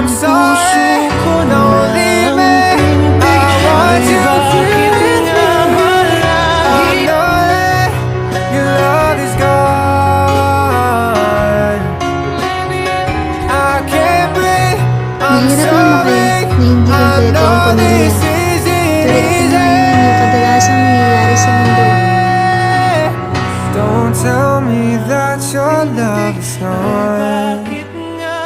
I'm sorry, don't leave me. I want you here with me. I know that your love is gone. I can't breathe, I'm sorry. I know this isn't easy. Kadalasang nangyayari sa mundo. Don't tell me that your love is gone.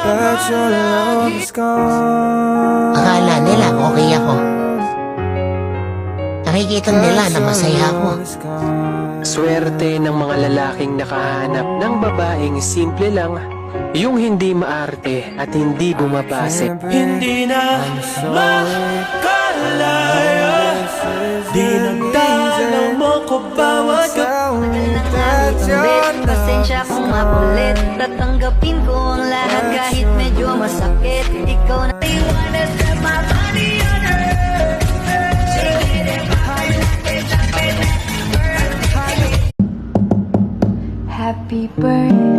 That your love is gone. Akala nila okay ako. Nakikita nila na masaya ako. Swerte ng mga lalaking nakahanap ng babaeng simple lang, yung hindi maarte at hindi bumabase. Hindi na makalaya, dinagdalang mo ko bawat Pasensya kung makulit, tatanggapin ko ang lahat kahit medyo masakit. Ikaw na iwanan sa my body on earth. Happy birthday